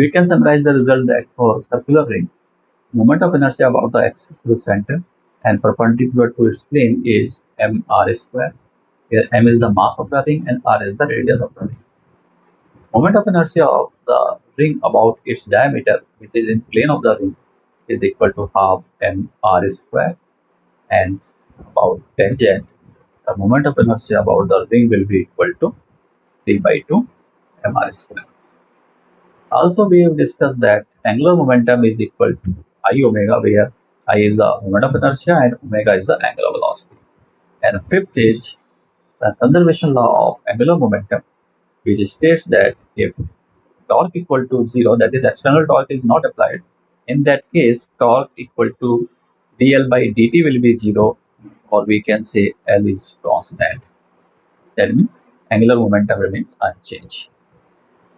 We can summarize the result that for circular ring, moment of inertia about the axis through center and perpendicular to its plane is mr square, where m is the mass of the ring and r is the radius of the ring. Moment of inertia of the ring about its diameter, which is in plane of the ring, is equal to half mr square, and about tangent, the moment of inertia about the ring will be equal to 3 by 2 mr square. Also, we have discussed that angular momentum is equal to I omega, where I is the moment of inertia and omega is the angular velocity. And fifth is the conservation law of angular momentum, which states that if torque equal to 0, that is external torque is not applied, in that case torque equal to dl by dt will be 0, or we can say L is constant. That means angular momentum remains unchanged.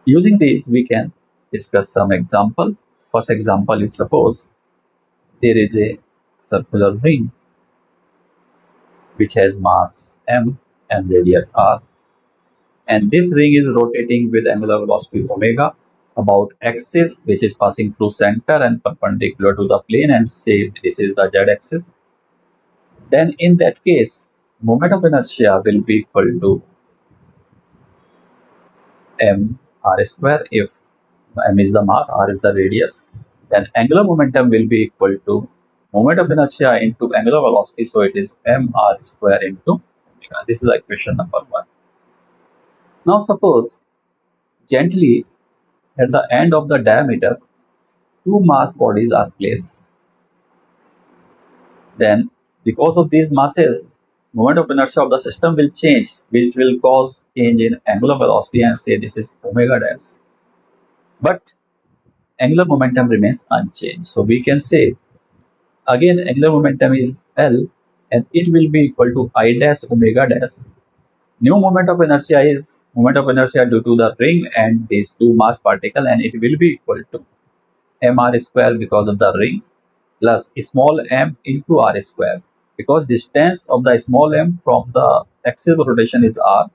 Using these, we can discuss some example. First example is, suppose there is a circular ring which has mass m and radius r, and this ring is rotating with angular velocity omega about axis, which is passing through center and perpendicular to the plane, and say this is the z axis. Then in that case, moment of inertia will be equal to m r square if m is the mass, r is the radius. Then angular momentum will be equal to moment of inertia into angular velocity, so it is mr square into omega. This is equation number 1. Now suppose gently at the end of the diameter, two mass bodies are placed. Then because of these masses, moment of inertia of the system will change, which will cause change in angular velocity, and say this is omega dash. But angular momentum remains unchanged. So we can say again angular momentum is L, and it will be equal to I dash omega dash. New moment of inertia is moment of inertia due to the ring and these two mass particle, and it will be equal to mr square because of the ring plus small m into r square, because distance of the small m from the axis of rotation is r.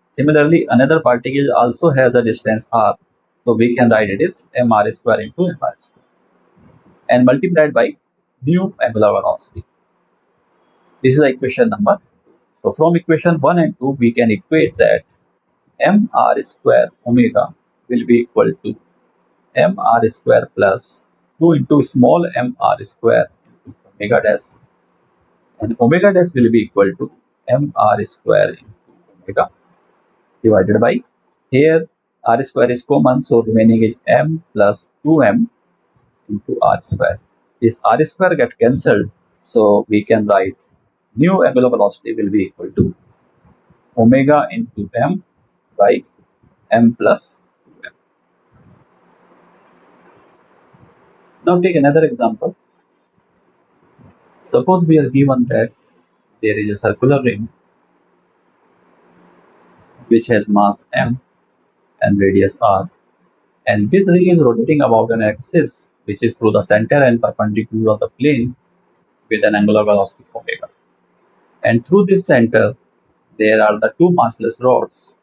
Similarly, another particle also has the distance r, so we can write it is mr square into mr square and multiplied by new angular velocity. This is equation number 2. So from equation 1 and 2, we can equate that mr square omega will be equal to mr square plus 2 into small mr square into omega dash, and omega dash will be equal to mr square into omega divided by, here r square is common, so remaining is m plus 2m into r square. This r square get cancelled, so we can write new angular velocity will be equal to omega into m by m plus 2m. Now take another example. Suppose we are given that there is a circular ring which has mass m and radius r, and this ring is rotating about an axis which is through the center and perpendicular to the plane with an angular velocity omega. And through this center, there are the two massless rods,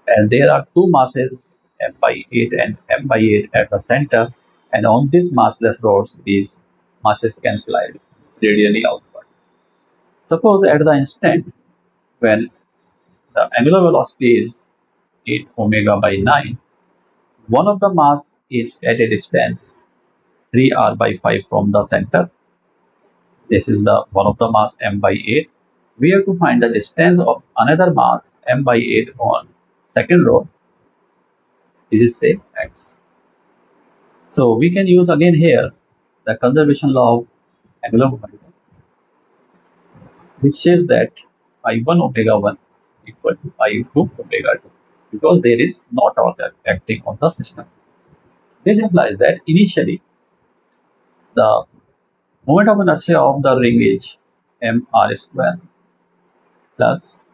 and there are two masses m by 8 and m by 8 at the center, and on these massless rods, these masses can slide radially outward. Suppose at the instant when the angular velocity is 8 omega by 9, one of the mass is at a distance 3r by 5 from the center. This is the one of the mass m by 8. We have to find the distance of another mass m by 8 on second row. This is say x. So we can use again here the conservation law of angular momentum, which says that I1 omega 1 equal to I2 omega 2, because there is no torque acting on the system. This implies that initially the moment of inertia of the ring is mr square plus,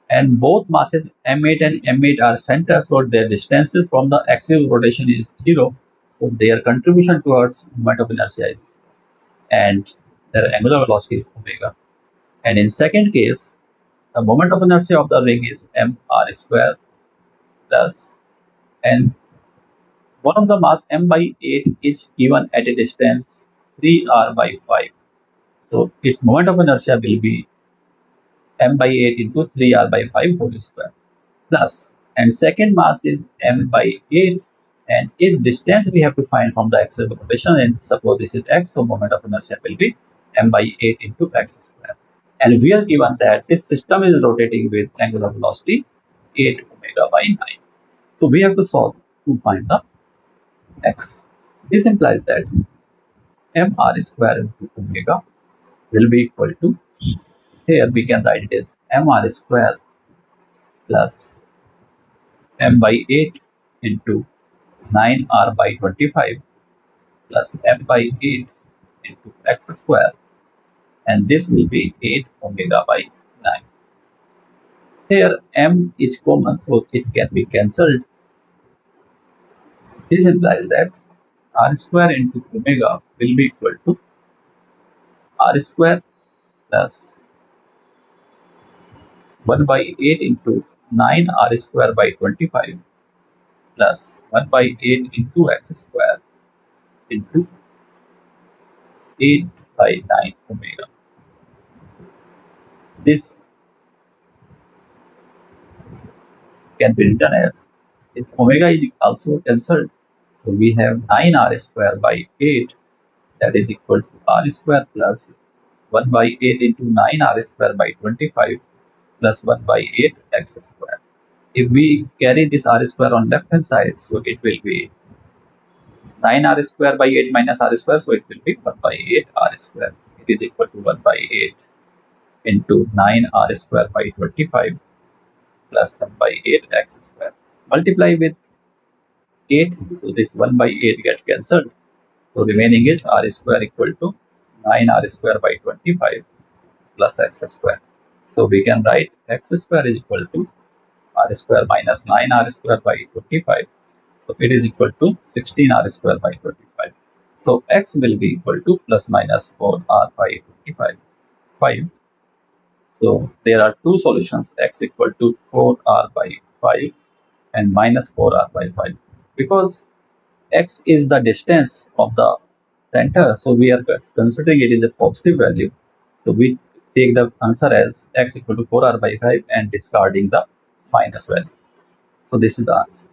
and both masses m8 and m8 are center, so their distances from the axis of rotation is 0, so their contribution towards moment of inertia is, and their angular velocity is omega. And in second case, the moment of inertia of the ring is mr square plus, and One of the mass m by 8 is given at a distance 3r by 5. So its moment of inertia will be m by 8 into 3r by 5 whole square plus, and second mass is m by 8, and its distance we have to find from the axis of rotation, and suppose this is x, so moment of inertia will be m by 8 into x square. And we are given that this system is rotating with angular velocity 8 omega by 9. So we have to solve to find the x. This implies that mr square into omega will be equal to, here we can write it as mr square plus m by 8 into 9r by 25 plus m by 8 into x square, and this will be 8 omega by 9. Here m is common, so it can be cancelled. This implies that r square into omega will be equal to r square plus 1 by 8 into 9 r square by 25 plus 1 by 8 into x square into 8 by 9 omega. This can be written as this omega is also cancelled. So we have 9r square by 8, that is equal to r square plus 1 by 8 into 9r square by 25 plus 1 by 8 x square. If we carry this r square on left hand side, so it will be 9r square by 8 minus r square, so it will be 1 by 8 r square. It is equal to 1 by 8 into 9r square by 25 plus 1 by 8 x square. Multiply with 8, so this 1 by 8 gets cancelled. So remaining is r square equal to 9r square by 25 plus x square. So we can write x square is equal to r square minus 9r square by 25. So it is equal to 16r square by 25. So x will be equal to plus minus 4r by 25. 5. So there are two solutions, x equal to 4r by 5 and minus 4r by 5. Because x is the distance of the center, so we are considering it is a positive value. So we take the answer as x equal to 4r by 5 and discarding the minus value. So this is the answer.